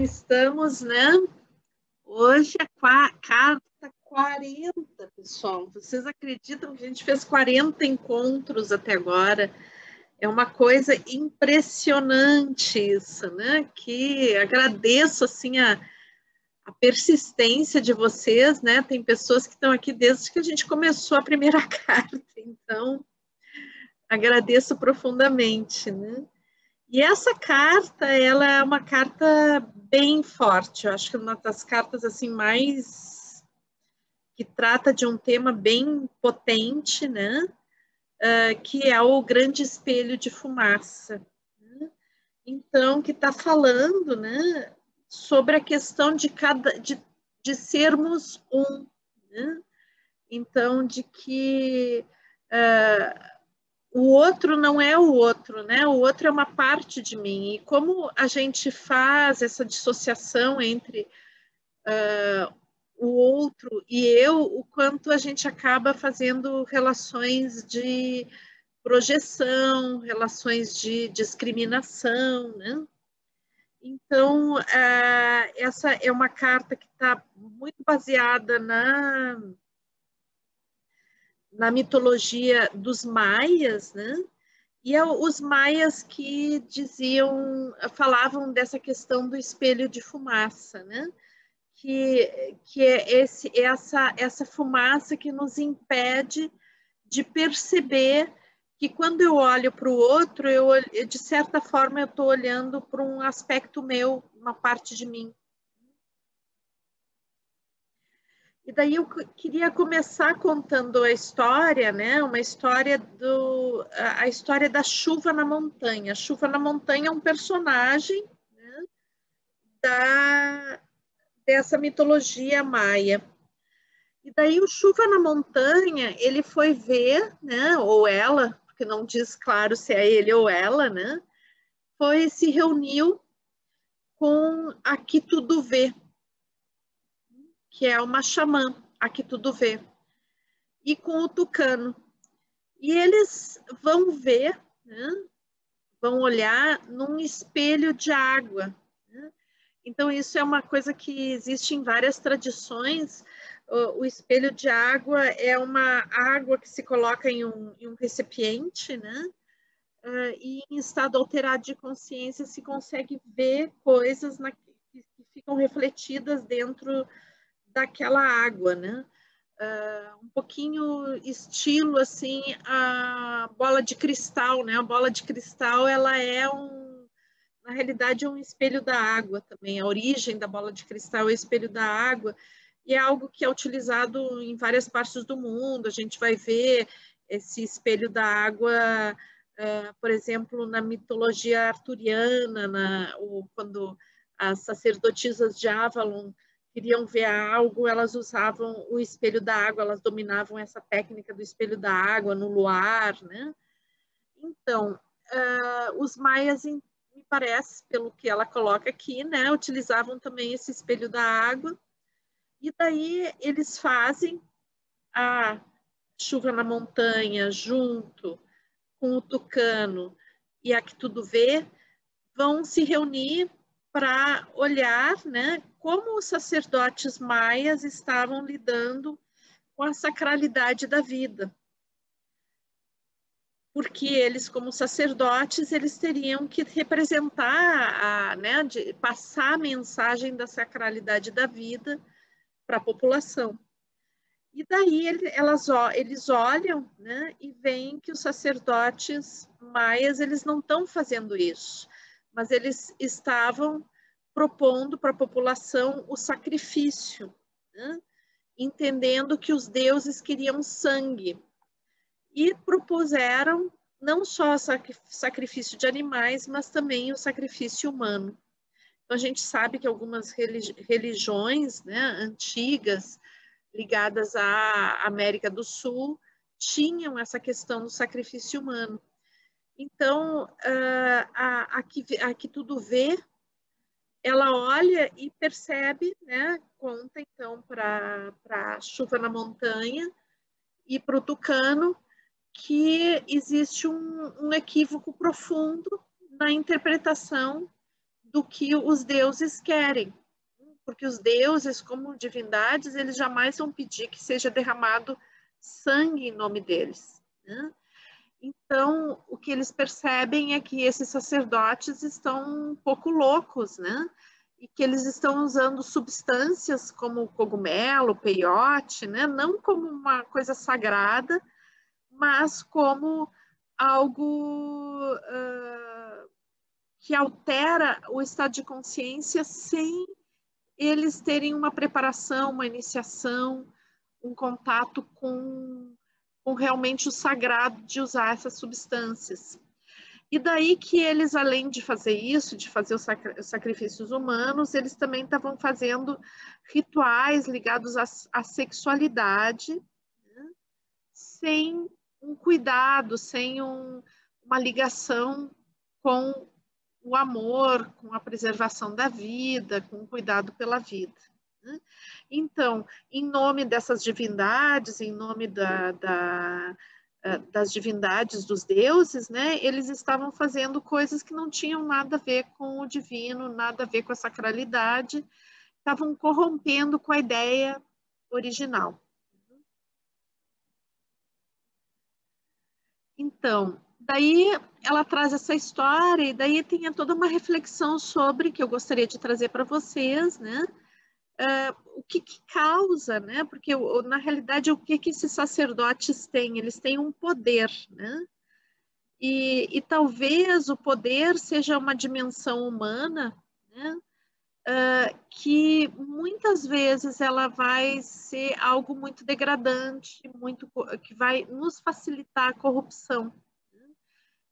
estamos, né? Hoje é a carta 40, pessoal. Vocês acreditam que a gente fez 40 encontros até agora? É uma coisa impressionante isso, né? Que agradeço, assim, a persistência de vocês, né? Tem pessoas que estão aqui desde que a gente começou a primeira carta, então agradeço profundamente, né? E essa carta, ela é uma carta bem forte, eu acho que é uma das cartas assim mais que trata de um tema bem potente, né? Que é o grande espelho de fumaça. Né? Então, que está falando, né, sobre a questão de sermos um, né? Então, de que o outro não é o outro, né? O outro é uma parte de mim. E como a gente faz essa dissociação entre o outro e eu, o quanto a gente acaba fazendo relações de projeção, relações de discriminação, né? Então, essa é uma carta que está muito baseada na mitologia dos maias, né? E os maias que falavam dessa questão do espelho de fumaça, né? Que é essa fumaça que nos impede de perceber que quando eu olho para o outro, de certa forma eu estou olhando para um aspecto meu, uma parte de mim. E daí eu queria começar contando a história, né? Uma história a história da Chuva na Montanha. A Chuva na Montanha é um personagem, né, dessa mitologia maia. E daí o Chuva na Montanha, ele foi ver, né? Ou ela, porque não diz claro se é ele ou ela, né? Se reuniu com a Que Tudo Vê, que é uma xamã, a Que Tudo Vê, e com o Tucano. E eles vão ver, né? Vão olhar num espelho de água. Né? Então, isso é uma coisa que existe em várias tradições. O espelho de água é uma água que se coloca em um recipiente, né? E em estado alterado de consciência se consegue ver coisas que ficam refletidas dentro daquela água, né? Um pouquinho estilo assim a bola de cristal, né? A bola de cristal ela é na realidade é um espelho da água também. A origem da bola de cristal é o espelho da água e é algo que é utilizado em várias partes do mundo. A gente vai ver esse espelho da água, por exemplo, na mitologia arturiana, quando as sacerdotisas de Avalon queriam ver algo, elas usavam o espelho da água, elas dominavam essa técnica do espelho da água no luar, né? Então, os maias, me parece, pelo que ela coloca aqui, né, utilizavam também esse espelho da água, e daí eles fazem a Chuva na Montanha junto com o Tucano e a Que Tudo Vê, vão se reunir para olhar, né, como os sacerdotes maias estavam lidando com a sacralidade da vida. Porque eles, como sacerdotes, eles teriam que representar, né, passar a mensagem da sacralidade da vida para a população. E daí eles olham, né, e veem que os sacerdotes maias eles não estão fazendo isso, mas eles estavam propondo para a população o sacrifício, né, entendendo que os deuses queriam sangue e propuseram não só o sacrifício de animais, mas também o sacrifício humano. Então, a gente sabe que algumas religiões, né, antigas, ligadas à América do Sul, tinham essa questão do sacrifício humano. Então, a Que Tudo Vê, ela olha e percebe, né, conta então para a Chuva na Montanha e para o Tucano, que existe um equívoco profundo na interpretação do que os deuses querem, porque os deuses, como divindades, eles jamais vão pedir que seja derramado sangue em nome deles, né? Então, o que eles percebem é que esses sacerdotes estão um pouco loucos, né? E que eles estão usando substâncias como cogumelo, peiote, né? Não como uma coisa sagrada, mas como algo que altera o estado de consciência sem eles terem uma preparação, uma iniciação, um contato com realmente o sagrado de usar essas substâncias. E daí que eles, além de fazer isso, de fazer os sacrifícios humanos, eles também estavam fazendo rituais ligados à sexualidade, né? Sem um cuidado, sem uma ligação com o amor, com a preservação da vida, com o cuidado pela vida, né? Então, em nome dessas divindades, em nome das divindades dos deuses, né, eles estavam fazendo coisas que não tinham nada a ver com o divino, nada a ver com a sacralidade, estavam corrompendo com a ideia original. Então, daí ela traz essa história e daí tem toda uma reflexão sobre, que eu gostaria de trazer para vocês, né? O que causa, né? Porque na realidade o que esses sacerdotes têm? Eles têm um poder, né? E talvez o poder seja uma dimensão humana, né? Que muitas vezes ela vai ser algo muito degradante, que vai nos facilitar a corrupção.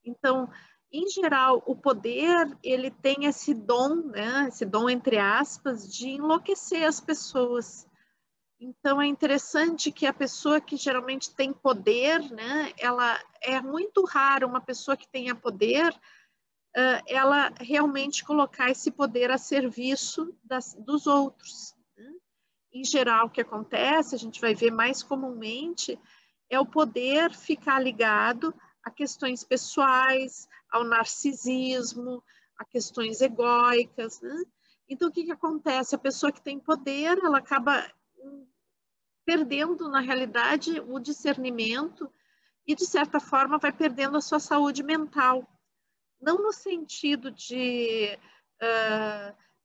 Então, em geral, o poder, ele tem esse dom, né, esse dom entre aspas, de enlouquecer as pessoas. Então, é interessante que a pessoa que geralmente tem poder, né, ela é muito raro uma pessoa que tenha poder, ela realmente colocar esse poder a serviço dos outros, né? Em geral, o que acontece, a gente vai ver mais comumente, é o poder ficar ligado a questões pessoais, ao narcisismo, a questões egóicas, né? Então, o que acontece? A pessoa que tem poder, ela acaba perdendo, na realidade, o discernimento e, de certa forma, vai perdendo a sua saúde mental. Não no sentido de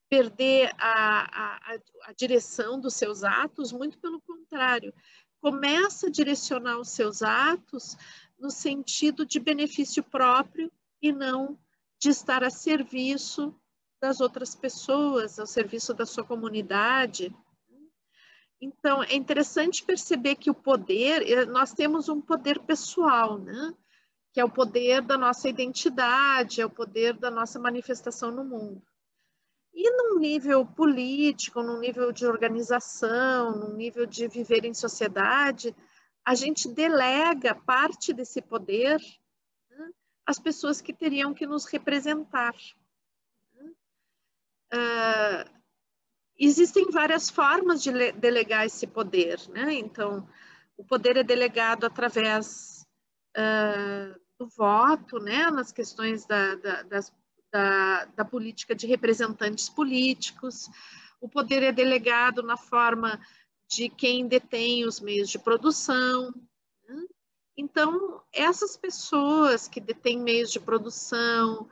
perder a direção dos seus atos, muito pelo contrário. Começa a direcionar os seus atos no sentido de benefício próprio e não de estar a serviço das outras pessoas, ao serviço da sua comunidade. Então, é interessante perceber que o poder, nós temos um poder pessoal, né? Que é o poder da nossa identidade, é o poder da nossa manifestação no mundo. E num nível político, num nível de organização, num nível de viver em sociedade, a gente delega parte desse poder, né, às pessoas que teriam que nos representar. Existem várias formas de delegar esse poder, né? Então, o poder é delegado através do voto, né? Nas questões da política de representantes políticos. O poder é delegado na forma de quem detém os meios de produção, né? Então, essas pessoas que detêm meios de produção,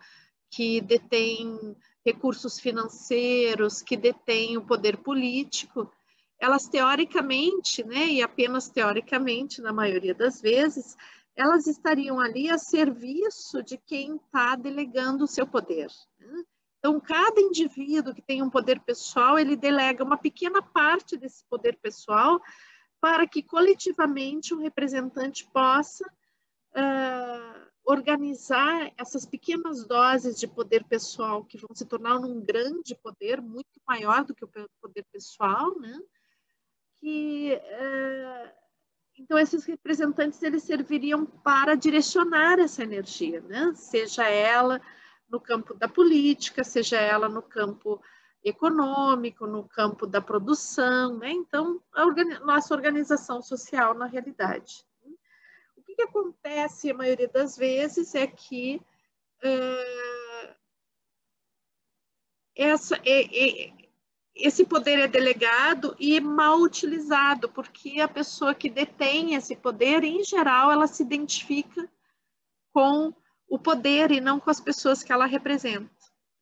que detêm recursos financeiros, que detêm o poder político, elas teoricamente, né, e apenas teoricamente, na maioria das vezes, elas estariam ali a serviço de quem está delegando o seu poder, né? Então, cada indivíduo que tem um poder pessoal, ele delega uma pequena parte desse poder pessoal para que coletivamente um representante possa organizar essas pequenas doses de poder pessoal que vão se tornar um grande poder, muito maior do que o poder pessoal, né? Então, esses representantes, eles serviriam para direcionar essa energia, né? Seja ela no campo da política, seja ela no campo econômico, no campo da produção, né? Então, nossa organização social, na realidade. O que acontece, a maioria das vezes, é que esse poder é delegado e mal utilizado, porque a pessoa que detém esse poder, em geral, ela se identifica com o poder e não com as pessoas que ela representa,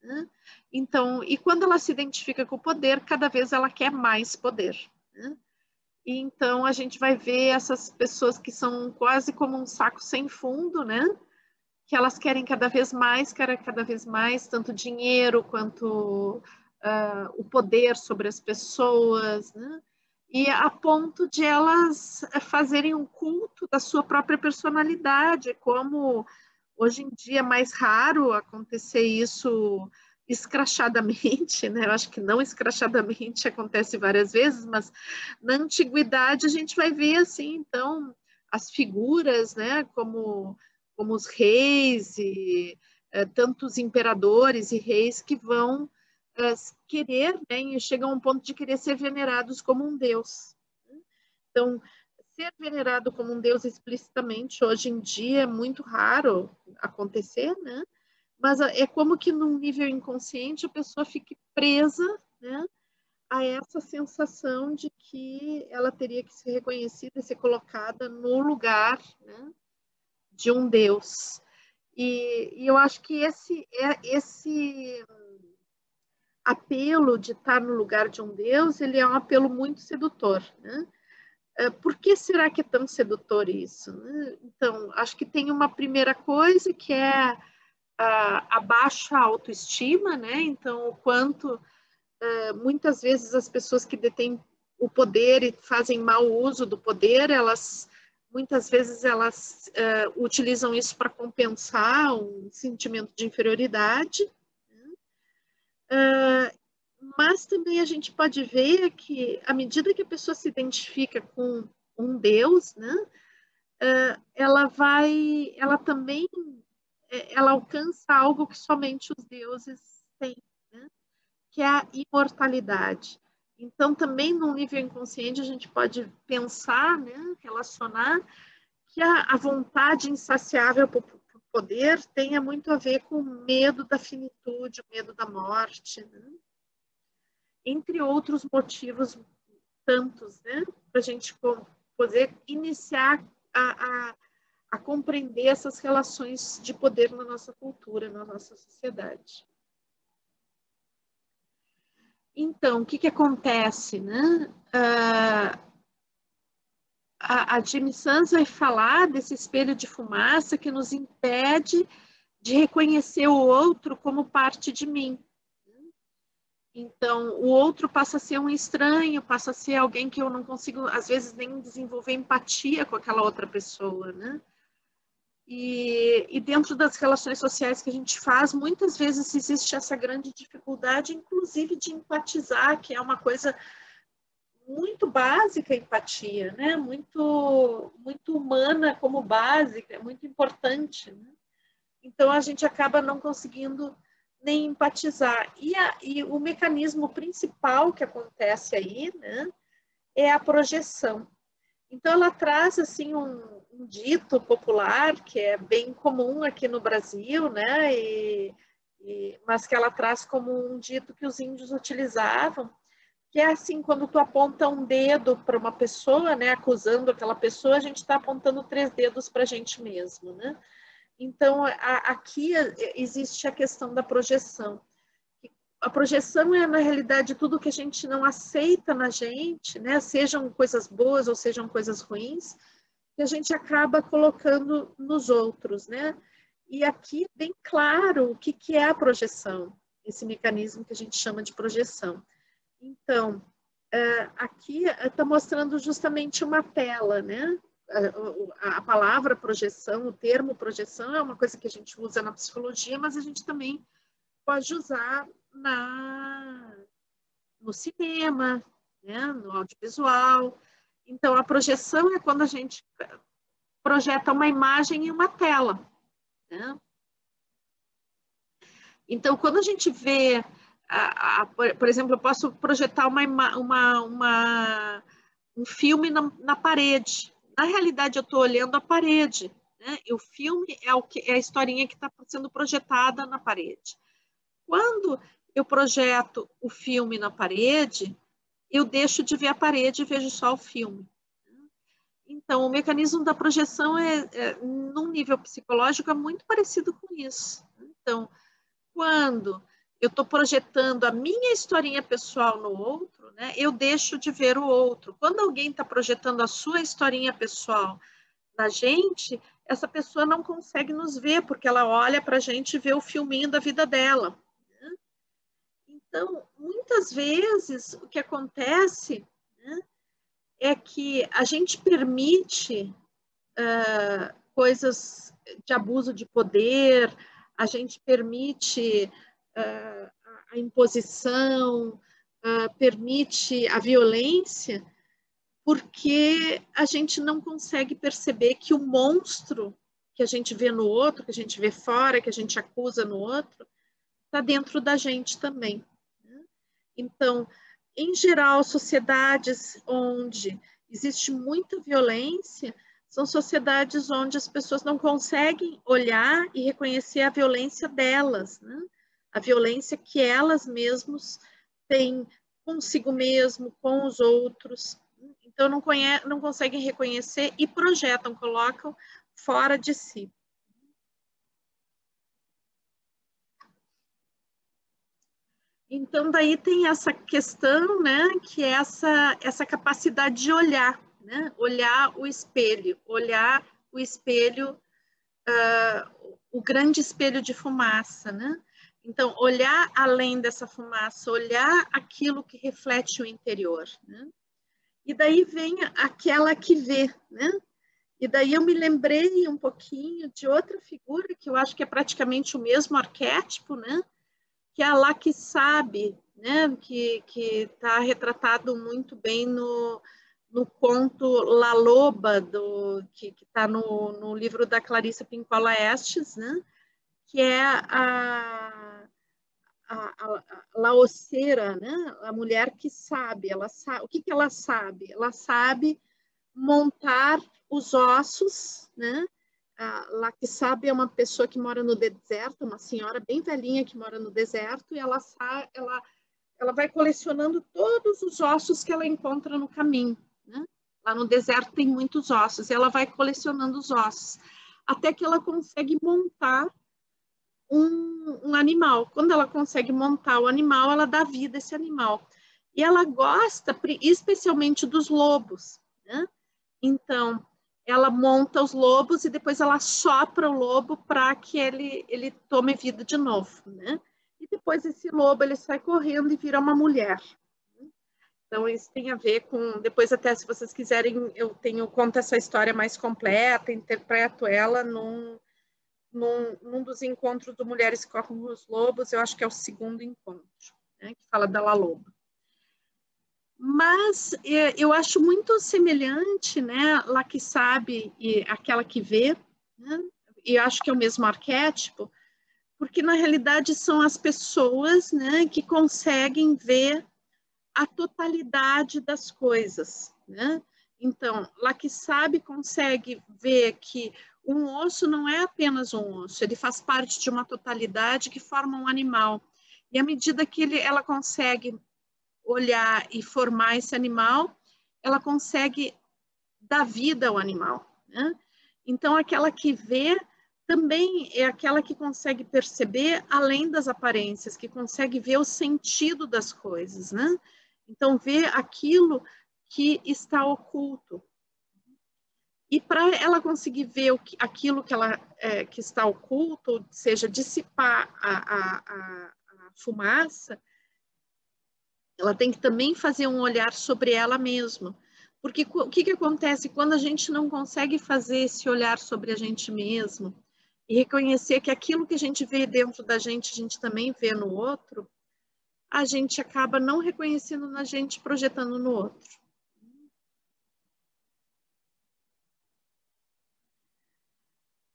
né? Então, e quando ela se identifica com o poder, cada vez ela quer mais poder, né? E então a gente vai ver essas pessoas que são quase como um saco sem fundo, né? Que elas querem cada vez mais, tanto dinheiro quanto o poder sobre as pessoas, né? E a ponto de elas fazerem um culto da sua própria personalidade, como hoje em dia é mais raro acontecer isso escrachadamente, né? Eu acho que não escrachadamente acontece várias vezes, mas na antiguidade a gente vai ver assim, então, as figuras, né, como os reis e tantos imperadores e reis que vão querer, né, e chegam a um ponto de querer ser venerados como um deus. Então, ser venerado como um deus explicitamente hoje em dia é muito raro acontecer, né? Mas é como que num nível inconsciente a pessoa fique presa, né, a essa sensação de que ela teria que ser reconhecida e ser colocada no lugar, né, de um deus. E eu acho que esse apelo de estar no lugar de um deus, ele é um apelo muito sedutor, né? Por que será que é tão sedutor isso, né? Então, acho que tem uma primeira coisa que é a baixa autoestima, né? Então, o quanto muitas vezes as pessoas que detêm o poder e fazem mau uso do poder, muitas vezes elas utilizam isso para compensar um sentimento de inferioridade. Mas também a gente pode ver que, à medida que a pessoa se identifica com um Deus, né, ela também, ela alcança algo que somente os deuses têm, né, que é a imortalidade. Então, também no nível inconsciente, a gente pode pensar, né, relacionar que a vontade insaciável por poder tenha muito a ver com o medo da finitude, o medo da morte, né? Entre outros motivos tantos, né, para a gente poder iniciar a compreender essas relações de poder na nossa cultura, na nossa sociedade. Então, o que acontece, né? A Jimmy Sans vai falar desse espelho de fumaça que nos impede de reconhecer o outro como parte de mim. Então, o outro passa a ser um estranho, passa a ser alguém que eu não consigo, às vezes, nem desenvolver empatia com aquela outra pessoa, né? E dentro das relações sociais que a gente faz, muitas vezes existe essa grande dificuldade, inclusive de empatizar, que é uma coisa muito básica, a empatia, né? Muito humana como básica, é muito importante, né? Então, a gente acaba não conseguindo nem empatizar. E o mecanismo principal que acontece aí, né, é a projeção. Então, ela traz, assim, um dito popular, que é bem comum aqui no Brasil, né, mas que ela traz como um dito que os índios utilizavam, que é assim, quando tu aponta um dedo para uma pessoa, né, acusando aquela pessoa, a gente está apontando 3 dedos para a gente mesmo, né? Então, aqui existe a questão da projeção. A projeção é, na realidade, tudo que a gente não aceita na gente, né? Sejam coisas boas ou sejam coisas ruins, que a gente acaba colocando nos outros, né? E aqui é bem claro o que é a projeção, esse mecanismo que a gente chama de projeção. Então, aqui está mostrando justamente uma tela, né? A palavra projeção, o termo projeção é uma coisa que a gente usa na psicologia, mas a gente também pode usar no cinema, né? No audiovisual. Então, a projeção é quando a gente projeta uma imagem em uma tela, né? Então, quando a gente vê, por exemplo, eu posso projetar um filme na parede. Na realidade, eu estou olhando a parede, né? E o filme é a historinha que está sendo projetada na parede. Quando eu projeto o filme na parede, eu deixo de ver a parede e vejo só o filme. Então, o mecanismo da projeção num nível psicológico, é muito parecido com isso. Então, quando eu estou projetando a minha historinha pessoal no outro, né, eu deixo de ver o outro. Quando alguém está projetando a sua historinha pessoal na gente, essa pessoa não consegue nos ver, porque ela olha para a gente e vê o filminho da vida dela. Né? Então, muitas vezes, o que acontece, né, é que a gente permite coisas de abuso de poder, a gente permite a imposição, permite a violência, porque a gente não consegue perceber que o monstro que a gente vê no outro, que a gente vê fora, que a gente acusa no outro, está dentro da gente também. Então, em geral, sociedades onde existe muita violência, são sociedades onde as pessoas não conseguem olhar e reconhecer a violência delas, né? A violência que elas mesmas têm consigo mesmo, com os outros. Então, não conseguem reconhecer e projetam, colocam fora de si. Então, daí tem essa questão, né, que é essa capacidade de olhar, né, olhar o espelho, o grande espelho de fumaça, né? Então, olhar além dessa fumaça, olhar aquilo que reflete o interior, né? E daí vem aquela que vê, né? E daí eu me lembrei um pouquinho de outra figura que eu acho que é praticamente o mesmo arquétipo, né? Que é a lá que sabe, né? Que está retratado muito bem no conto La Loba, que está no livro da Clarissa Pincola Estes, né? Que é a laoceira, né? A mulher que sabe, ela sabe. O que ela sabe? Ela sabe montar os ossos, né? Lá que sabe é uma pessoa que mora no deserto, uma senhora bem velhinha que mora no deserto, e ela vai colecionando todos os ossos que ela encontra no caminho. Né? Lá no deserto tem muitos ossos, e ela vai colecionando os ossos, até que ela consegue montar um animal. Quando ela consegue montar o animal, ela dá vida a esse animal. E ela gosta especialmente dos lobos. Né? Então, ela monta os lobos e depois ela sopra o lobo para que ele tome vida de novo, né? E depois esse lobo ele sai correndo e vira uma mulher. Então, isso tem a ver com... Depois, até se vocês quiserem, conto essa história mais completa, interpreto ela num dos encontros do Mulheres que Correm com os Lobos, eu acho que é o segundo encontro, né, que fala da La Loba. Mas eu acho muito semelhante, né, lá que sabe e aquela que vê, né, e eu acho que é o mesmo arquétipo, porque na realidade são as pessoas, né, que conseguem ver a totalidade das coisas, né? Então, lá que sabe consegue ver que um osso não é apenas um osso, ele faz parte de uma totalidade que forma um animal. E à medida que ela consegue olhar e formar esse animal, ela consegue dar vida ao animal, né? Então, aquela que vê também é aquela que consegue perceber além das aparências, que consegue ver o sentido das coisas, né? Então, ver aquilo que está oculto. E para ela conseguir ver aquilo que está oculto, ou seja, dissipar a fumaça, ela tem que também fazer um olhar sobre ela mesma. Porque o que acontece quando a gente não consegue fazer esse olhar sobre a gente mesmo e reconhecer que aquilo que a gente vê dentro da gente, a gente também vê no outro, a gente acaba não reconhecendo na gente, projetando no outro.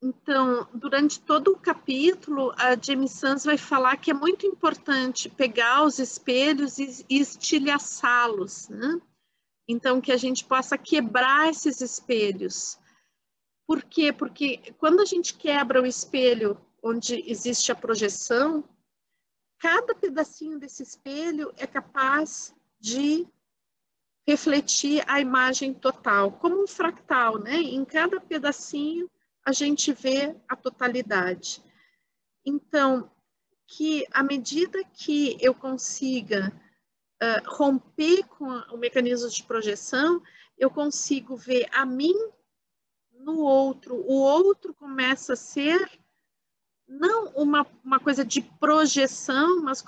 Então, durante todo o capítulo, a Jamie Sams vai falar que é muito importante pegar os espelhos e estilhaçá-los, né? Então, que a gente possa quebrar esses espelhos. Por quê? Porque quando a gente quebra o espelho onde existe a projeção, cada pedacinho desse espelho é capaz de refletir a imagem total, como um fractal, né? Em cada pedacinho a gente vê a totalidade. Então, que à medida que eu consiga romper com o mecanismo de projeção, eu consigo ver a mim no outro. O outro começa a ser não uma coisa de projeção, mas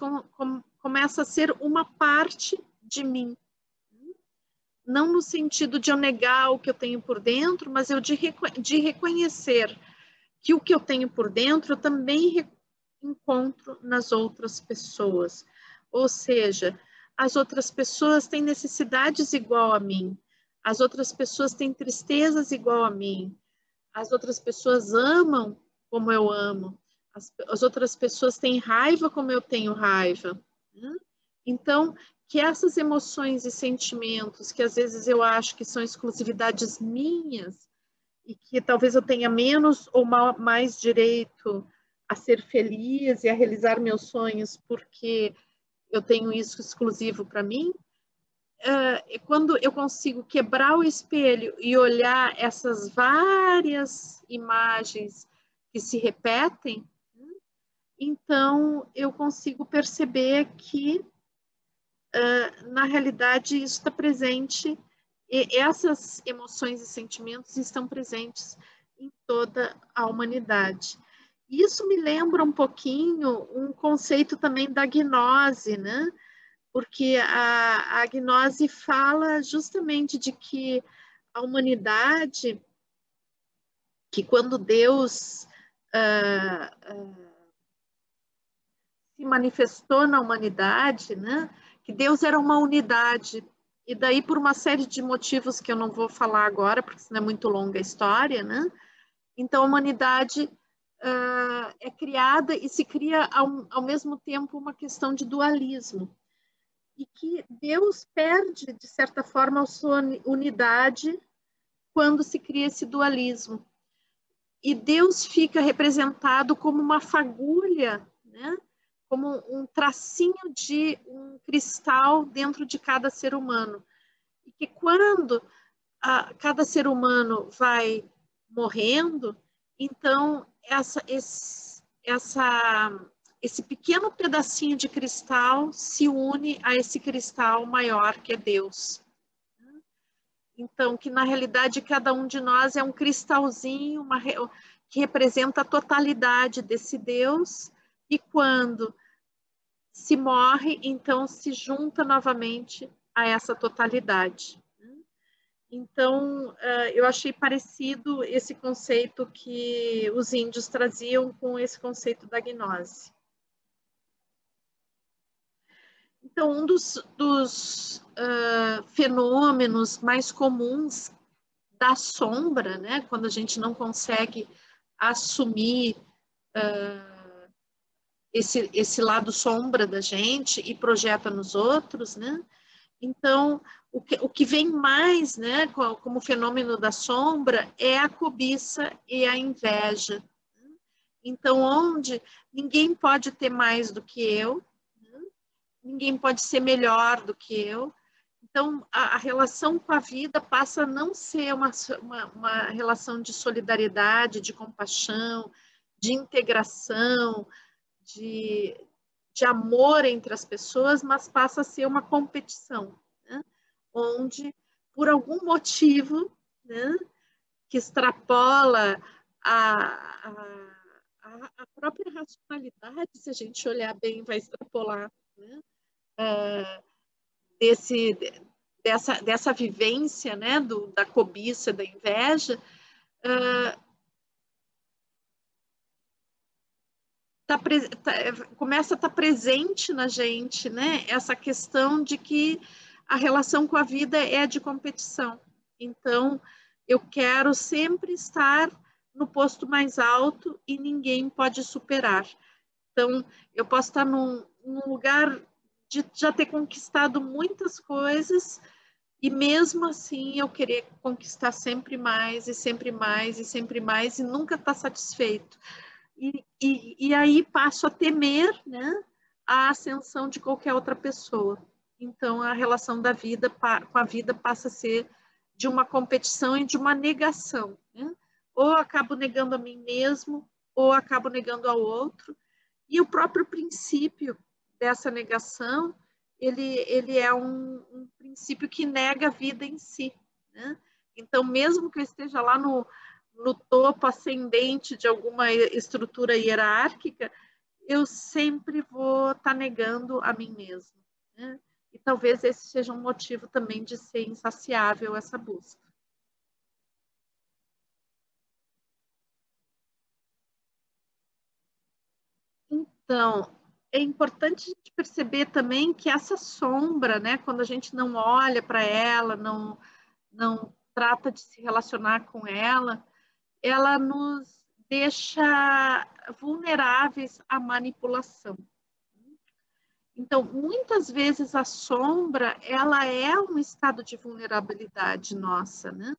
começa a ser uma parte de mim. Não no sentido de eu negar o que eu tenho por dentro, mas eu de reconhecer que o que eu tenho por dentro eu também encontro nas outras pessoas. Ou seja, as outras pessoas têm necessidades igual a mim, as outras pessoas têm tristezas igual a mim, as outras pessoas amam como eu amo, as outras pessoas têm raiva como eu tenho raiva. Então, que essas emoções e sentimentos, que às vezes eu acho que são exclusividades minhas, e que talvez eu tenha menos ou mais direito a ser feliz e a realizar meus sonhos porque eu tenho isso exclusivo para mim, quando eu consigo quebrar o espelho e olhar essas várias imagens que se repetem, então eu consigo perceber que na realidade isso está presente, e essas emoções e sentimentos estão presentes em toda a humanidade. Isso me lembra um pouquinho um conceito também da gnose, né? Porque a gnose fala justamente de que a humanidade, que quando Deus se manifestou na humanidade, né? Que Deus era uma unidade, e daí por uma série de motivos que eu não vou falar agora, porque senão é muito longa a história, né? Então a humanidade é criada e se cria ao mesmo tempo uma questão de dualismo, e que Deus perde, de certa forma, a sua unidade quando se cria esse dualismo. E Deus fica representado como uma fagulha, né? Como um tracinho de um cristal dentro de cada ser humano. E que quando cada ser humano vai morrendo, então esse pequeno pedacinho de cristal se une a esse cristal maior que é Deus. Então, que na realidade cada um de nós é um cristalzinho que representa a totalidade desse Deus, e quando se morre, então se junta novamente a essa totalidade. Então, eu achei parecido esse conceito que os índios traziam com esse conceito da gnose. Então, um dos fenômenos mais comuns da sombra, né, quando a gente não consegue assumir esse lado sombra da gente e projeta nos outros, né? Então, o que vem mais, né, como fenômeno da sombra é a cobiça e a inveja. Então, onde ninguém pode ter mais do que eu, né? Ninguém pode ser melhor do que eu. Então, a relação com a vida passa a não ser uma relação de solidariedade, de compaixão, de integração, de amor entre as pessoas, mas passa a ser uma competição, né? Onde, por algum motivo, né, que extrapola a própria racionalidade, se a gente olhar bem, vai extrapolar, né, dessa vivência, né, da cobiça, da inveja, começa a estar presente na gente, né, essa questão de que a relação com a vida é de competição. Então, eu quero sempre estar no posto mais alto e ninguém pode superar. Então, eu posso estar num lugar de já ter conquistado muitas coisas e mesmo assim eu querer conquistar sempre mais e sempre mais e sempre mais e nunca estar satisfeito. E aí passo a temer, né, a ascensão de qualquer outra pessoa. Então, a relação da vida com a vida passa a ser de uma competição e de uma negação, né? Ou acabo negando a mim mesmo, ou acabo negando ao outro. E o próprio princípio dessa negação, ele é um princípio que nega a vida em si, né? Então, mesmo que eu esteja lá no topo ascendente de alguma estrutura hierárquica, eu sempre vou estar negando a mim mesmo, né? E talvez esse seja um motivo também de ser insaciável essa busca. Então, é importante a gente perceber também que essa sombra, né, quando a gente não olha para ela, não trata de se relacionar com ela nos deixa vulneráveis à manipulação. Então, muitas vezes a sombra, ela é um estado de vulnerabilidade nossa, né?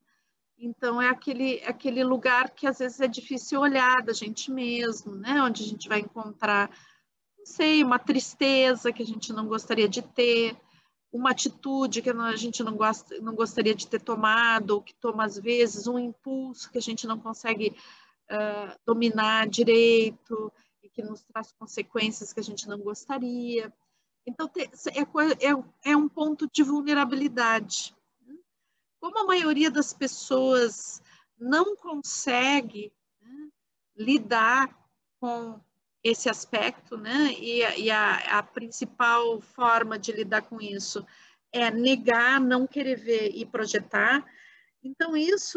Então, é aquele lugar que às vezes é difícil olhar da gente mesmo, né? Onde a gente vai encontrar, não sei, uma tristeza que a gente não gostaria de ter, uma atitude que a gente não gostaria de ter tomado, ou que toma às vezes, um impulso que a gente não consegue dominar direito e que nos traz consequências que a gente não gostaria. Então, é um ponto de vulnerabilidade. Como a maioria das pessoas não consegue, né, lidar com esse aspecto, né, e a principal forma de lidar com isso é negar, não querer ver e projetar. Então,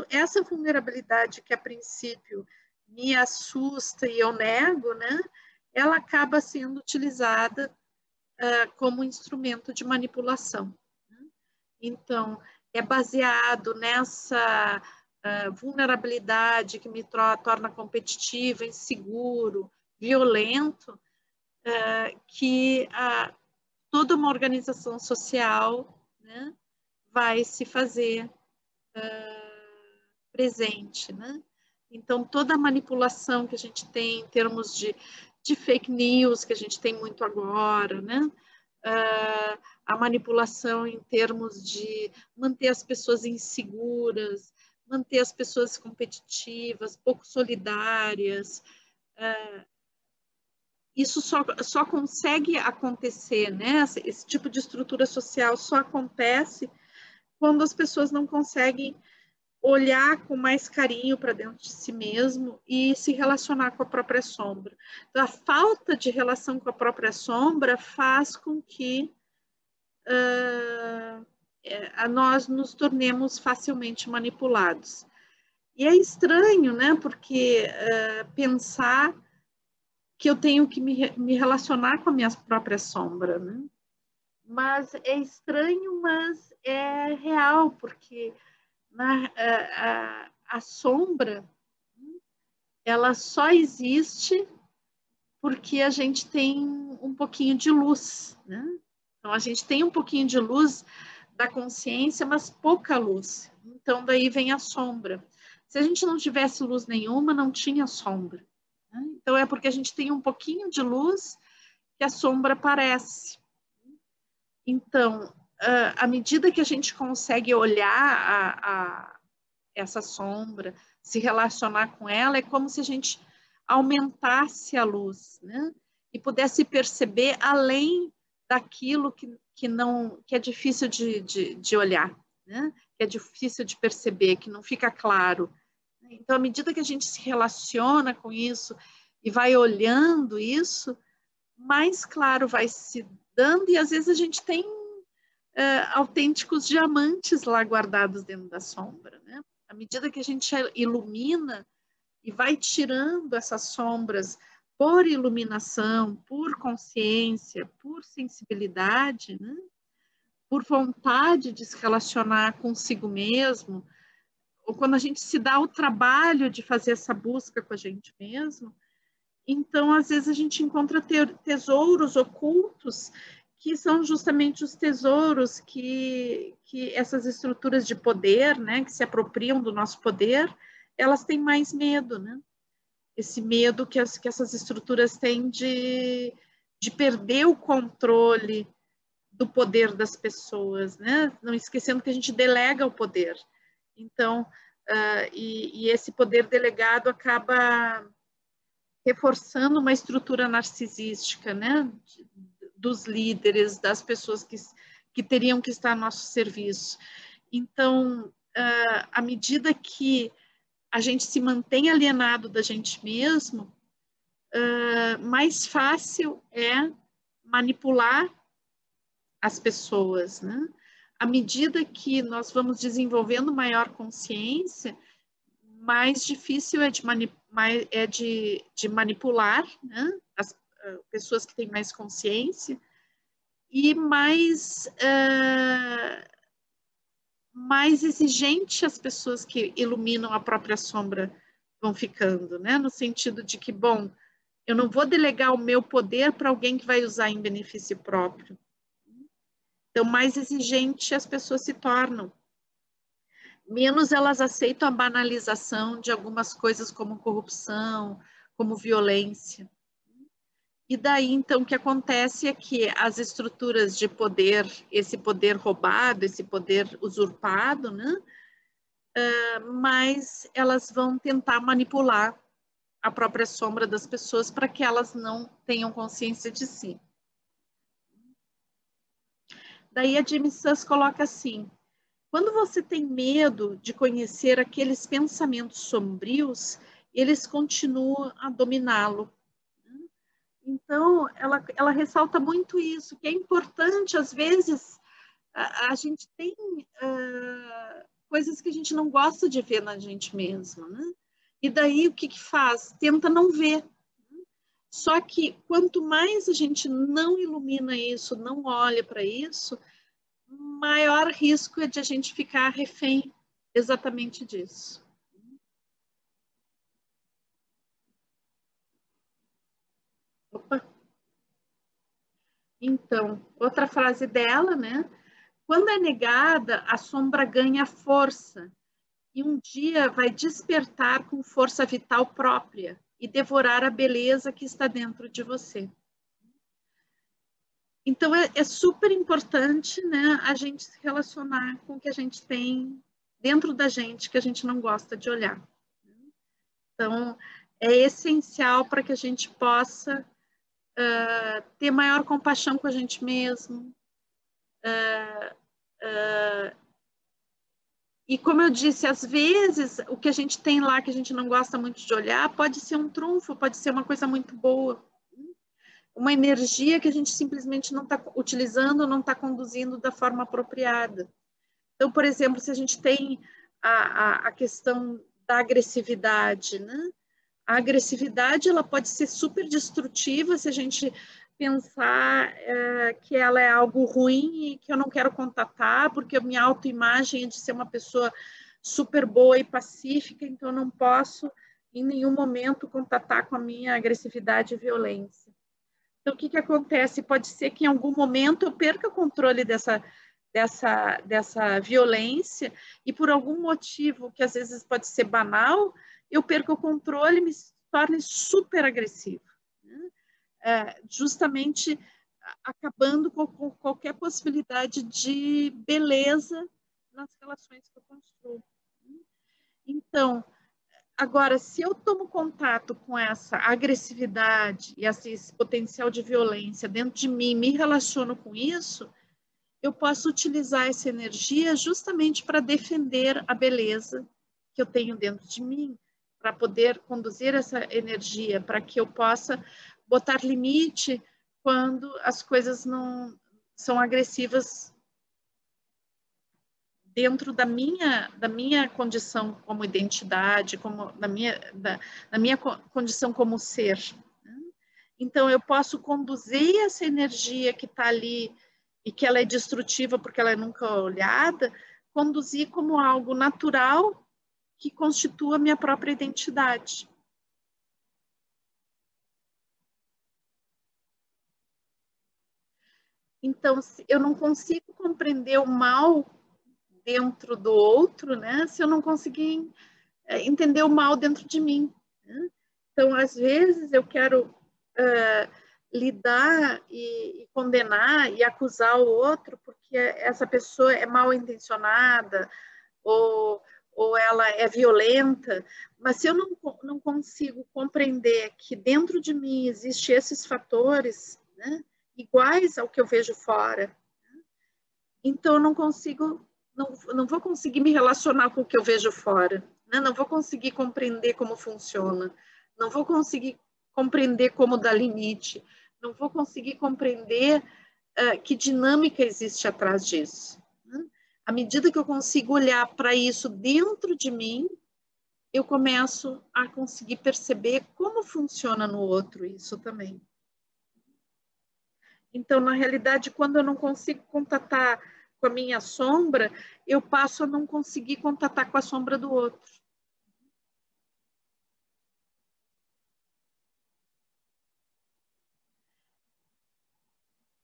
essa vulnerabilidade que a princípio me assusta e eu nego, né, ela acaba sendo utilizada como instrumento de manipulação. Então, é baseado nessa vulnerabilidade que me torna competitiva, inseguro, violento, que toda uma organização social, né, vai se fazer presente, né? Então, toda a manipulação que a gente tem em termos de fake news, que a gente tem muito agora, né? A manipulação em termos de manter as pessoas inseguras, manter as pessoas competitivas, pouco solidárias. Isso só consegue acontecer, né? Esse tipo de estrutura social só acontece quando as pessoas não conseguem olhar com mais carinho para dentro de si mesmo e se relacionar com a própria sombra. Então, a falta de relação com a própria sombra faz com que nós nos tornemos facilmente manipulados. E é estranho, né? Porque pensar que eu tenho que me relacionar com a minha própria sombra, né? Mas é estranho, mas é real, porque a sombra, ela só existe porque a gente tem um pouquinho de luz, né? Então, a gente tem um pouquinho de luz da consciência, mas pouca luz. Então, daí vem a sombra. Se a gente não tivesse luz nenhuma, não tinha sombra, né? Então, é porque a gente tem um pouquinho de luz que a sombra aparece. Então, à medida que a gente consegue olhar essa sombra, se relacionar com ela, é como se a gente aumentasse a luz, né? E pudesse perceber além daquilo que é difícil de olhar, né? Que é difícil de perceber, que não fica claro. Então, à medida que a gente se relaciona com isso e vai olhando isso, mais claro vai se dando, e às vezes a gente tem autênticos diamantes lá guardados dentro da sombra, né? À medida que a gente ilumina e vai tirando essas sombras por iluminação, por consciência, por sensibilidade, né? Por vontade de se relacionar consigo mesmo, ou quando a gente se dá o trabalho de fazer essa busca com a gente mesmo, então, às vezes, a gente encontra tesouros ocultos que são justamente os tesouros que essas estruturas de poder, né, que se apropriam do nosso poder, elas têm mais medo, né? Esse medo que essas estruturas têm de perder o controle do poder das pessoas, né? Não esquecendo que a gente delega o poder. Então, e esse poder delegado acaba reforçando uma estrutura narcisística, né? Dos líderes, das pessoas que teriam que estar a nosso serviço. Então, à medida que a gente se mantém alienado da gente mesmo, mais fácil é manipular as pessoas, né? À medida que nós vamos desenvolvendo maior consciência, mais difícil é de manipular, né? As pessoas que têm mais consciência, e mais exigente as pessoas que iluminam a própria sombra vão ficando, né? No sentido de que, bom, eu não vou delegar o meu poder para alguém que vai usar em benefício próprio. Então, mais exigente as pessoas se tornam. Menos elas aceitam a banalização de algumas coisas como corrupção, como violência. E daí, então, o que acontece é que as estruturas de poder, esse poder roubado, esse poder usurpado, né? Mas elas vão tentar manipular a própria sombra das pessoas para que elas não tenham consciência de si. Daí a Jamie Suss coloca assim: quando você tem medo de conhecer aqueles pensamentos sombrios, eles continuam a dominá-lo. Então, ela ressalta muito isso, que é importante, às vezes, a gente tem coisas que a gente não gosta de ver na gente mesma, né? E daí, o que faz? Tenta não ver. Só que, quanto mais a gente não ilumina isso, não olha para isso, maior risco é de a gente ficar refém exatamente disso. Opa. Então, outra frase dela, né? Quando é negada, a sombra ganha força e um dia vai despertar com força vital própria e devorar a beleza que está dentro de você. Então, é super importante, né, a gente se relacionar com o que a gente tem dentro da gente, que a gente não gosta de olhar. Então, é essencial para que a gente possa ter maior compaixão com a gente mesmo. E como eu disse, às vezes, o que a gente tem lá que a gente não gosta muito de olhar pode ser um trunfo, pode ser uma coisa muito boa. Uma energia que a gente simplesmente não está utilizando, não está conduzindo da forma apropriada. Então, por exemplo, se a gente tem a questão da agressividade, né? A agressividade ela pode ser super destrutiva se a gente pensar que ela é algo ruim e que eu não quero contatar, porque a minha autoimagem é de ser uma pessoa super boa e pacífica, então eu não posso em nenhum momento contatar com a minha agressividade e violência. Então, o que acontece? Pode ser que em algum momento eu perca o controle dessa violência e por algum motivo que às vezes pode ser banal, eu perco o controle e me torne super agressivo, né? Justamente acabando com qualquer possibilidade de beleza nas relações que eu construo. Então, agora, se eu tomo contato com essa agressividade e esse potencial de violência dentro de mim, me relaciono com isso, eu posso utilizar essa energia justamente para defender a beleza que eu tenho dentro de mim, para poder conduzir essa energia, para que eu possa botar limite quando as coisas não são agressivas dentro da minha condição como identidade, como da minha condição como ser. Então, eu posso conduzir essa energia que está ali e que ela é destrutiva porque ela é nunca olhada, conduzir como algo natural que constitua a minha própria identidade. Então, eu não consigo compreender o mal dentro do outro, né? Se eu não conseguir entender o mal dentro de mim. Né? Então, às vezes, eu quero lidar e condenar e acusar o outro porque essa pessoa é mal intencionada ou ela é violenta, mas se eu não consigo compreender que dentro de mim existem esses fatores, né, iguais ao que eu vejo fora, então eu não consigo, não vou conseguir me relacionar com o que eu vejo fora, né, não vou conseguir compreender como funciona, não vou conseguir compreender como dar limite, não vou conseguir compreender que dinâmica existe atrás disso. Né? À medida que eu consigo olhar para isso dentro de mim, eu começo a conseguir perceber como funciona no outro isso também. Então, na realidade, quando eu não consigo contatar com a minha sombra, eu passo a não conseguir contatar com a sombra do outro.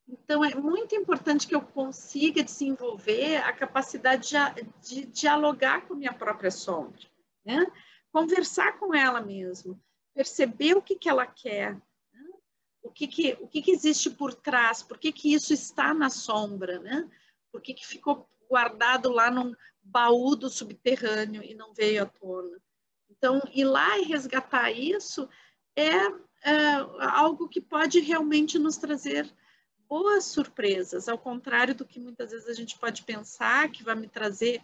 Então, é muito importante que eu consiga desenvolver a capacidade de dialogar com a minha própria sombra, né? Conversar com ela mesmo, perceber o que ela quer, né? o que existe por trás, por que isso está na sombra, né? Por que ficou guardado lá num baú do subterrâneo e não veio à tona. Então, ir lá e resgatar isso é algo que pode realmente nos trazer boas surpresas, ao contrário do que muitas vezes a gente pode pensar, que vai me trazer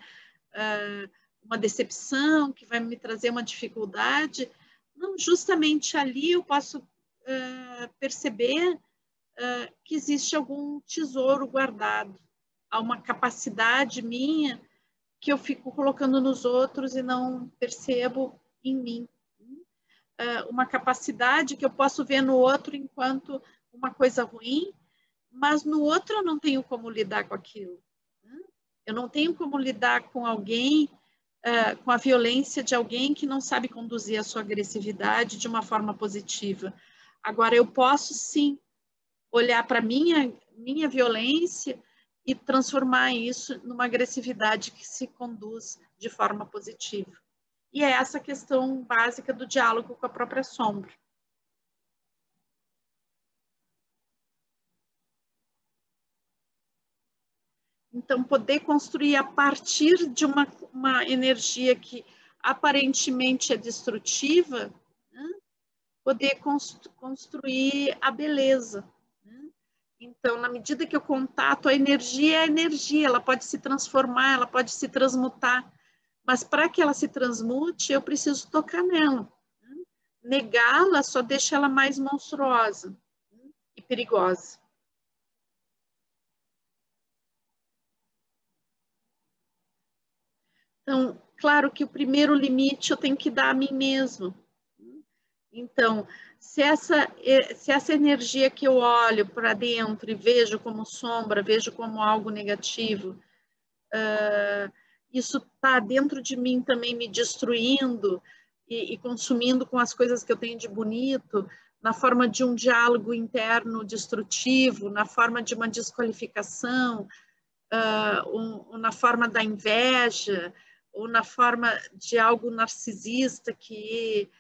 uma decepção, que vai me trazer uma dificuldade. Não, justamente ali eu posso perceber que existe algum tesouro guardado, há uma capacidade minha que eu fico colocando nos outros e não percebo em mim. Uma capacidade que eu posso ver no outro enquanto uma coisa ruim, mas no outro eu não tenho como lidar com aquilo. Né? Eu não tenho como lidar com alguém, com a violência de alguém que não sabe conduzir a sua agressividade de uma forma positiva. Agora, eu posso sim olhar para a minha violência e transformar isso numa agressividade que se conduz de forma positiva. E é essa questão básica do diálogo com a própria sombra. Então, poder construir a partir de uma energia que aparentemente é destrutiva, né? Poder construir a beleza. Né? Então, na medida que eu contato, a energia é a energia, ela pode se transformar, ela pode se transmutar, mas para que ela se transmute, eu preciso tocar nela. Né? Negá-la só deixa ela mais monstruosa, né? E perigosa. Então, claro que o primeiro limite eu tenho que dar a mim mesmo. Então, se essa energia que eu olho para dentro e vejo como sombra, vejo como algo negativo, isso está dentro de mim também me destruindo e consumindo com as coisas que eu tenho de bonito, na forma de um diálogo interno destrutivo, na forma de uma desqualificação, na forma da inveja, ou na forma de algo narcisista que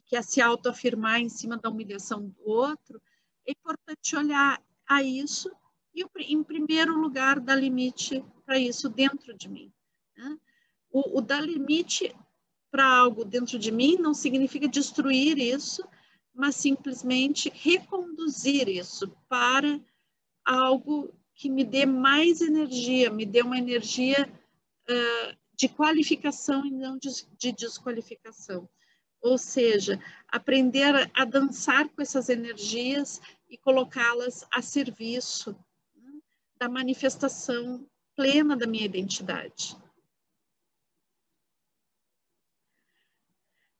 quer se autoafirmar em cima da humilhação do outro, é importante olhar a isso e, em primeiro lugar, dar limite para isso dentro de mim. Né? O dar limite para algo dentro de mim não significa destruir isso, mas simplesmente reconduzir isso para algo que me dê mais energia, me dê uma energia de qualificação e não de desqualificação. Ou seja, aprender a dançar com essas energias e colocá-las a serviço, né, da manifestação plena da minha identidade.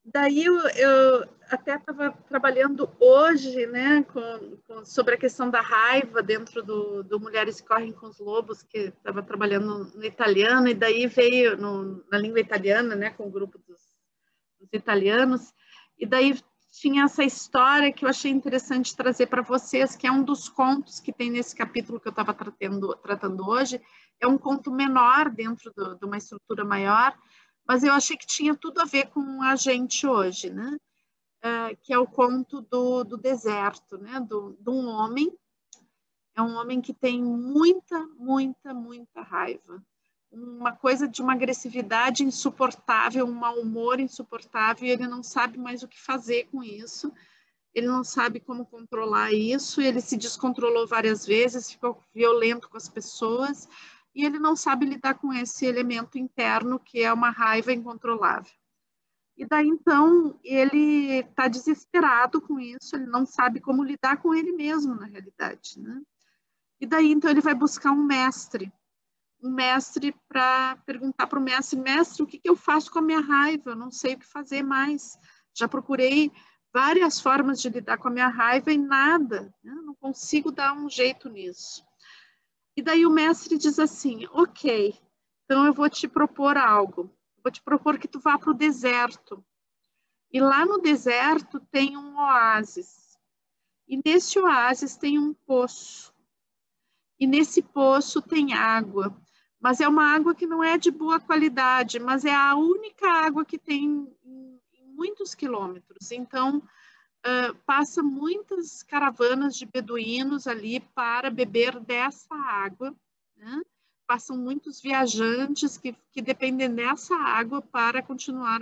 Daí eu até estava trabalhando hoje, né, sobre a questão da raiva dentro do Mulheres que Correm com os Lobos, que estava trabalhando no italiano, e daí veio na língua italiana, né, com o grupo dos italianos, e daí tinha essa história que eu achei interessante trazer para vocês, que é um dos contos que tem nesse capítulo que eu estava tratando hoje, é um conto menor dentro de uma estrutura maior, mas eu achei que tinha tudo a ver com a gente hoje, né? que é o conto do deserto, né? De um homem. É um homem que tem muita, muita, muita raiva. Uma coisa de uma agressividade insuportável, um mau humor insuportável, e ele não sabe mais o que fazer com isso. Ele não sabe como controlar isso, ele se descontrolou várias vezes, ficou violento com as pessoas, e ele não sabe lidar com esse elemento interno que é uma raiva incontrolável. E daí, então, ele está desesperado com isso, ele não sabe como lidar com ele mesmo, na realidade, né? E daí, então, ele vai buscar um mestre para perguntar para o mestre, mestre, o que eu faço com a minha raiva? Eu não sei o que fazer mais. Já procurei várias formas de lidar com a minha raiva e nada, né? Não consigo dar um jeito nisso. E daí o mestre diz assim, ok, então eu vou te propor algo. Vou te propor que tu vá para o deserto. E lá no deserto tem um oásis. E nesse oásis tem um poço. E nesse poço tem água. Mas é uma água que não é de boa qualidade, mas é a única água que tem em muitos quilômetros. Então, passa muitas caravanas de beduínos ali para beber dessa água, né? Passam muitos viajantes que dependem dessa água para continuar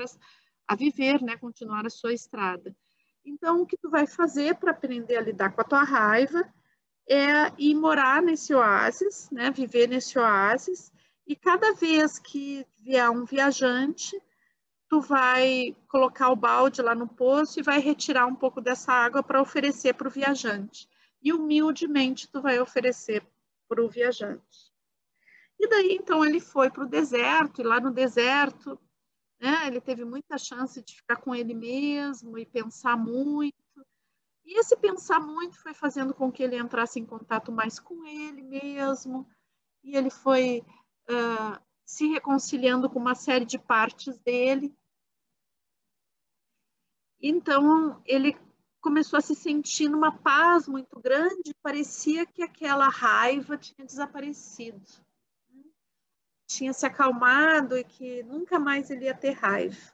a viver, né? Continuar a sua estrada. Então, o que tu vai fazer para aprender a lidar com a tua raiva é ir morar nesse oásis, né? Viver nesse oásis, e cada vez que vier um viajante, tu vai colocar o balde lá no poço e vai retirar um pouco dessa água para oferecer para o viajante. E humildemente tu vai oferecer para o viajante. E daí, então, ele foi para o deserto, e lá no deserto, né, ele teve muita chance de ficar com ele mesmo e pensar muito. E esse pensar muito foi fazendo com que ele entrasse em contato mais com ele mesmo, e ele foi se reconciliando com uma série de partes dele. Então, ele começou a se sentir numa paz muito grande, parecia que aquela raiva tinha desaparecido, tinha se acalmado e que nunca mais ele ia ter raiva.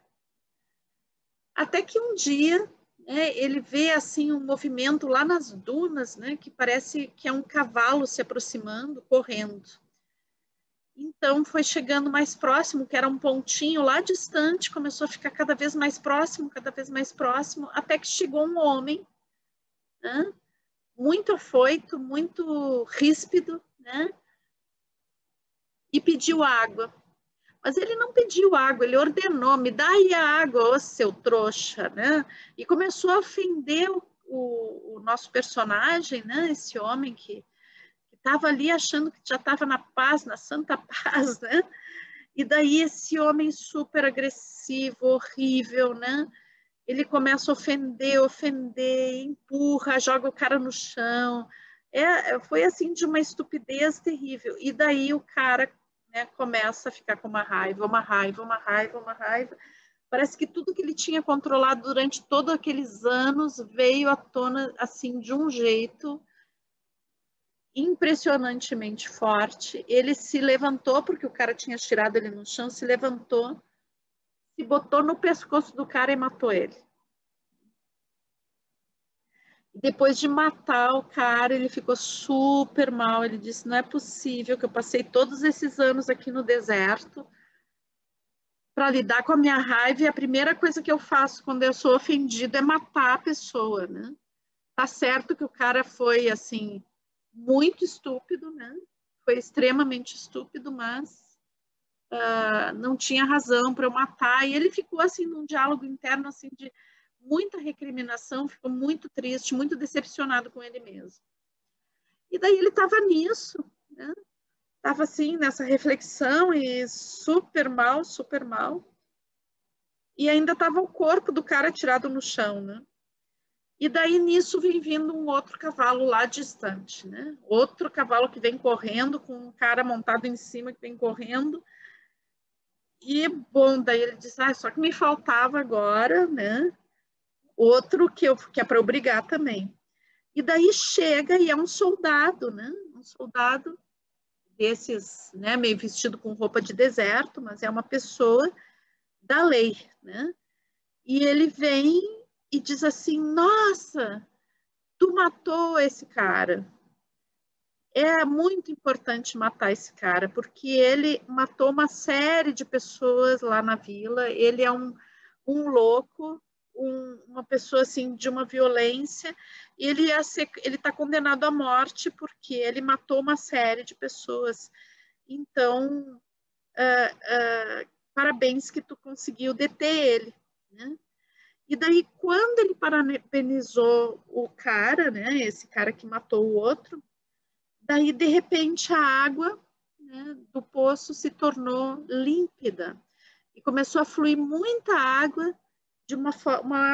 Até que um dia, né, ele vê assim um movimento lá nas dunas, né, que parece que é um cavalo se aproximando, correndo. Então foi chegando mais próximo, que era um pontinho lá distante, começou a ficar cada vez mais próximo, até que chegou um homem, né, muito afoito, muito ríspido, né, e pediu água. Mas ele não pediu água, ele ordenou, me dá aí a água, ô seu trouxa, né? E começou a ofender o nosso personagem, né? Esse homem que estava ali achando que já estava na paz, na santa paz, né? E daí esse homem super agressivo, horrível, né? Ele começa a ofender, empurra, joga o cara no chão. Foi assim de uma estupidez terrível. E daí o cara, né, começa a ficar com uma raiva. Parece que tudo que ele tinha controlado durante todos aqueles anos veio à tona assim de um jeito impressionantemente forte. Ele se levantou, porque o cara tinha tirado ele no chão, se levantou, se botou no pescoço do cara e matou ele. Depois de matar o cara, ele ficou super mal. Ele disse, não é possível que eu passei todos esses anos aqui no deserto para lidar com a minha raiva, e a primeira coisa que eu faço quando eu sou ofendido é matar a pessoa, né? Tá certo que o cara foi, assim, muito estúpido, né? Foi extremamente estúpido, mas não tinha razão para eu matar. E ele ficou, assim, num diálogo interno, assim, de muita recriminação, ficou muito triste, muito decepcionado com ele mesmo. E daí ele estava nisso, né? Estava assim, nessa reflexão e super mal, super mal. E ainda estava o corpo do cara tirado no chão, né? E daí nisso vem vindo um outro cavalo lá distante, né? Outro cavalo que vem correndo, com um cara montado em cima que vem correndo. E, bom, daí ele diz, só que me faltava agora, né? Outro que é para obrigar também. E daí chega e é um soldado, né? Um soldado desses, né? Meio vestido com roupa de deserto, mas é uma pessoa da lei, né? E ele vem e diz assim, nossa, tu matou esse cara. É muito importante matar esse cara, porque ele matou uma série de pessoas lá na vila, ele é um louco, uma pessoa assim de uma violência, e ele está condenado à morte porque ele matou uma série de pessoas. Então, parabéns que tu conseguiu deter ele, né? E daí, quando ele parabenizou o cara, né, esse cara que matou o outro, daí, de repente, a água, né, do poço se tornou límpida e começou a fluir muita água, de uma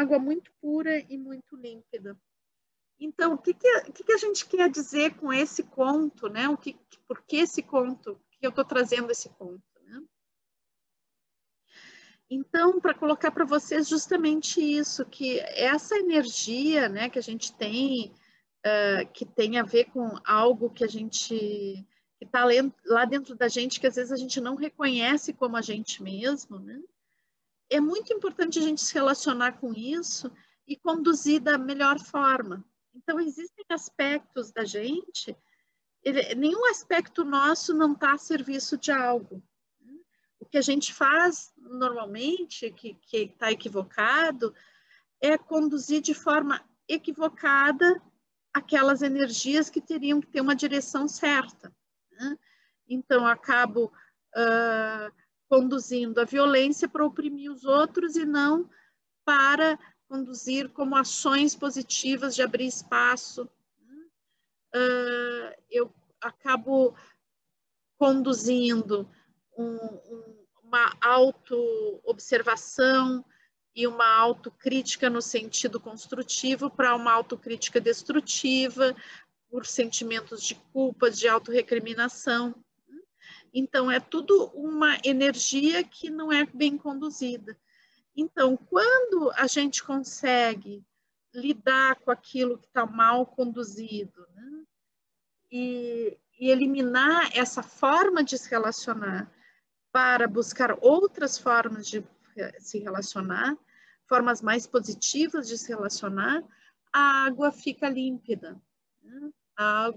água muito pura e muito límpida. Então, o que a gente quer dizer com esse conto, né? Por que esse conto? Que eu estou trazendo esse conto, né? Então, para colocar para vocês justamente isso, que essa energia, né, que a gente tem, que tem a ver com algo que a gente, que está lá dentro da gente, que às vezes a gente não reconhece como a gente mesmo, né? É muito importante a gente se relacionar com isso e conduzir da melhor forma. Então, existem aspectos da gente, nenhum aspecto nosso não está a serviço de algo. O que a gente faz normalmente, que está equivocado, é conduzir de forma equivocada aquelas energias que teriam que ter uma direção certa, né? Então, acabo conduzindo a violência para oprimir os outros e não para conduzir como ações positivas de abrir espaço. Eu acabo conduzindo uma auto-observação e uma autocrítica no sentido construtivo para uma autocrítica destrutiva, por sentimentos de culpa, de autorrecriminação. Então, é tudo uma energia que não é bem conduzida. Então, quando a gente consegue lidar com aquilo que está mal conduzido, né, e eliminar essa forma de se relacionar para buscar outras formas de se relacionar, formas mais positivas de se relacionar, a água fica límpida, né? A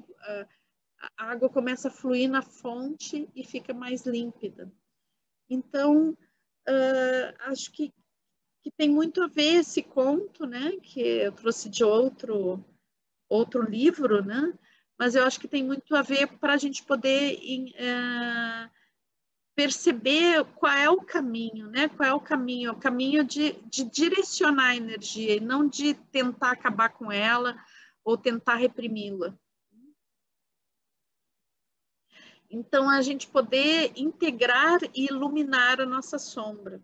água começa a fluir na fonte e fica mais límpida. Então, acho que tem muito a ver esse conto, né, que eu trouxe de outro livro, né, mas eu acho que tem muito a ver para a gente poder perceber qual é o caminho, né, qual é o caminho de direcionar a energia e não de tentar acabar com ela ou tentar reprimi-la. Então, a gente poder integrar e iluminar a nossa sombra.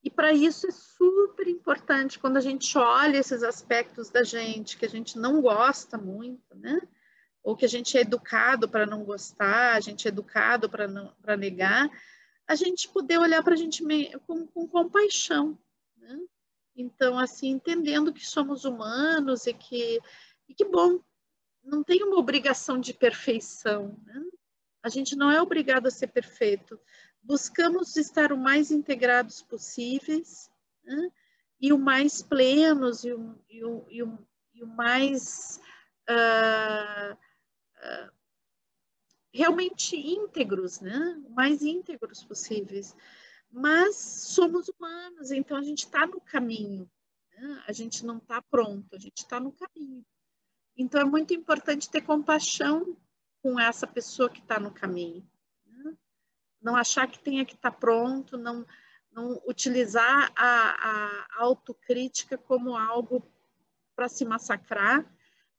E para isso é super importante quando a gente olha esses aspectos da gente que a gente não gosta muito, né? Ou que a gente é educado para não gostar, a gente é educado para negar, a gente poder olhar para a gente com compaixão, né? Então, assim, entendendo que somos humanos e que bom, não tem uma obrigação de perfeição, né? A gente não é obrigado a ser perfeito. Buscamos estar o mais integrados possíveis, né? E o mais plenos e o mais realmente íntegros, né? O mais íntegros possíveis. Mas somos humanos, então a gente está no caminho, né? A gente não está pronto, a gente está no caminho. Então é muito importante ter compaixão com essa pessoa que está no caminho, né? Não achar que tenha que estar pronto, não utilizar a autocrítica como algo para se massacrar,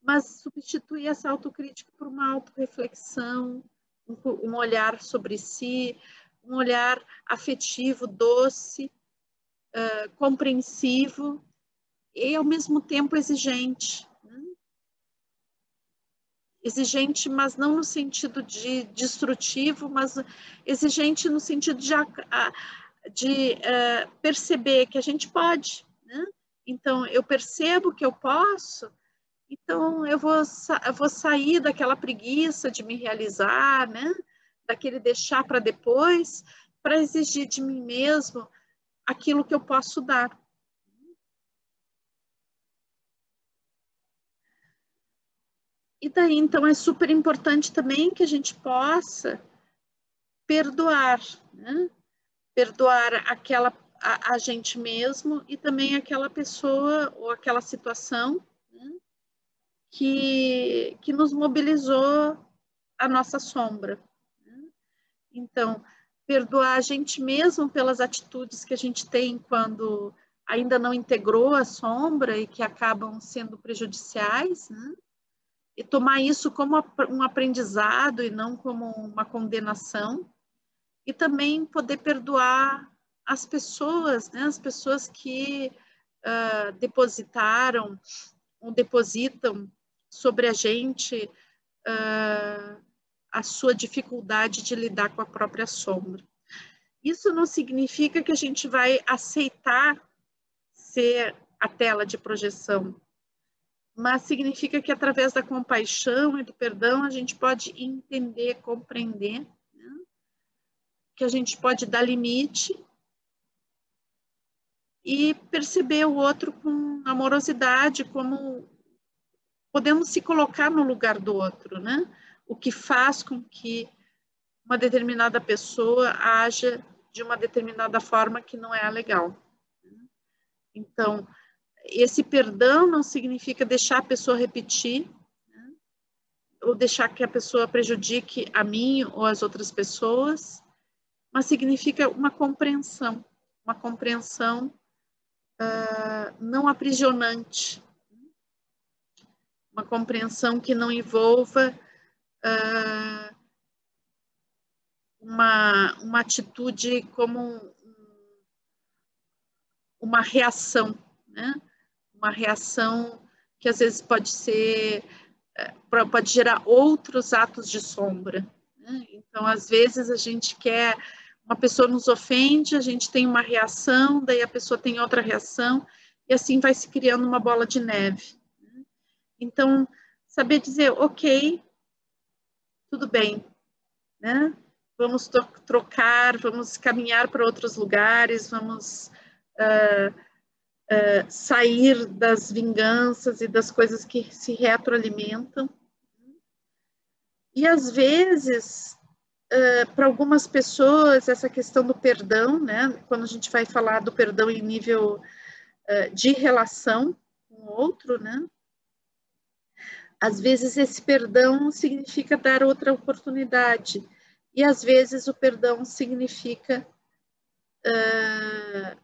mas substituir essa autocrítica por uma autorreflexão, um olhar sobre si, um olhar afetivo, doce, compreensivo e, ao mesmo tempo, exigente. Exigente, mas não no sentido de destrutivo, mas exigente no sentido de perceber que a gente pode, né? Então, eu percebo que eu posso, então eu vou sair daquela preguiça de me realizar, né? Daquele deixar para depois, para exigir de mim mesmo aquilo que eu posso dar. E daí, então, é super importante também que a gente possa perdoar, né? Perdoar a gente mesmo e também aquela pessoa ou aquela situação, né, que nos mobilizou a nossa sombra. Né? Então, perdoar a gente mesmo pelas atitudes que a gente tem quando ainda não integrou a sombra e que acabam sendo prejudiciais, né? E tomar isso como um aprendizado e não como uma condenação. E também poder perdoar as pessoas, né? As pessoas que depositaram ou depositam sobre a gente a sua dificuldade de lidar com a própria sombra. Isso não significa que a gente vai aceitar ser a tela de projeção, mas significa que através da compaixão e do perdão a gente pode entender, compreender, né? Que a gente pode dar limite e perceber o outro com amorosidade, como podemos se colocar no lugar do outro, né? O que faz com que uma determinada pessoa haja de uma determinada forma que não é legal. Então, esse perdão não significa deixar a pessoa repetir, né? Ou deixar que a pessoa prejudique a mim ou as outras pessoas, mas significa uma compreensão não aprisionante, uma compreensão que não envolva uma atitude como uma reação, né? Uma reação que às vezes pode gerar outros atos de sombra, né? Então, às vezes a gente quer, uma pessoa nos ofende, a gente tem uma reação, daí a pessoa tem outra reação, e assim vai se criando uma bola de neve. Então, saber dizer, ok, tudo bem, né? Vamos trocar, vamos caminhar para outros lugares, vamos sair das vinganças e das coisas que se retroalimentam. E às vezes, para algumas pessoas, essa questão do perdão, né? Quando a gente vai falar do perdão em nível de relação com o outro, né? Às vezes esse perdão significa dar outra oportunidade. E às vezes o perdão significa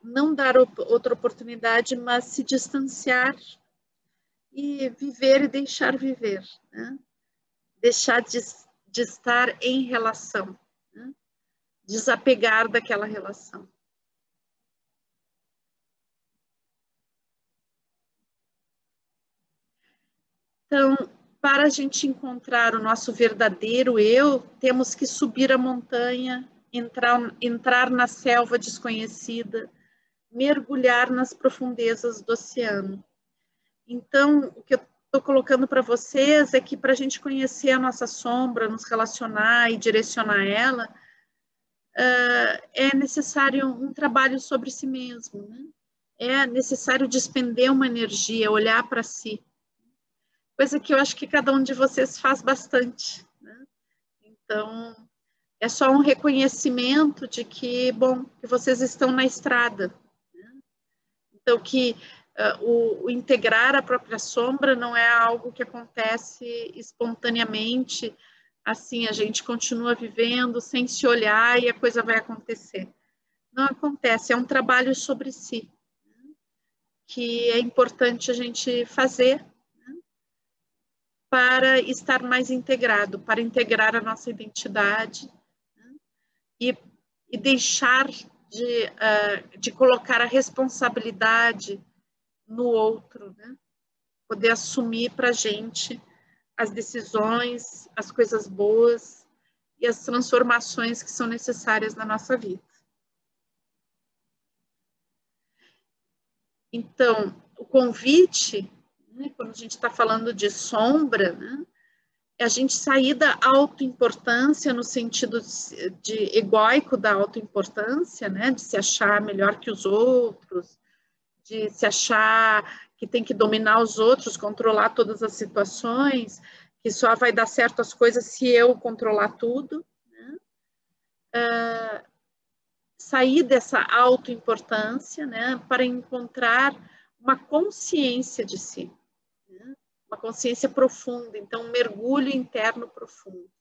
não dar outra oportunidade, mas se distanciar e viver e deixar viver, né? Deixar de estar em relação, né? Desapegar daquela relação. Então, para a gente encontrar o nosso verdadeiro eu, temos que subir a montanha, entrar na selva desconhecida, mergulhar nas profundezas do oceano. Então, o que eu estou colocando para vocês é que para a gente conhecer a nossa sombra, nos relacionar e direcionar ela, é necessário um trabalho sobre si mesmo, né? É necessário despender uma energia, olhar para si, coisa que eu acho que cada um de vocês faz bastante, né? Então, é só um reconhecimento de que, bom, que vocês estão na estrada, né? Então, que o integrar a própria sombra não é algo que acontece espontaneamente, assim, a gente continua vivendo sem se olhar e a coisa vai acontecer. Não acontece, é um trabalho sobre si, né? Que é importante a gente fazer, né? Para estar mais integrado, para integrar a nossa identidade, né? e deixar de colocar a responsabilidade no outro, né? Poder assumir para a gente as decisões, as coisas boas e as transformações que são necessárias na nossa vida. Então, o convite, né, quando a gente está falando de sombra, né, é a gente sair da autoimportância no sentido de egóico da autoimportância, né, de se achar melhor que os outros, de se achar que tem que dominar os outros, controlar todas as situações, que só vai dar certo as coisas se eu controlar tudo, né? Sair dessa autoimportância, né, para encontrar uma consciência de si, né? Uma consciência profunda, então um mergulho interno profundo.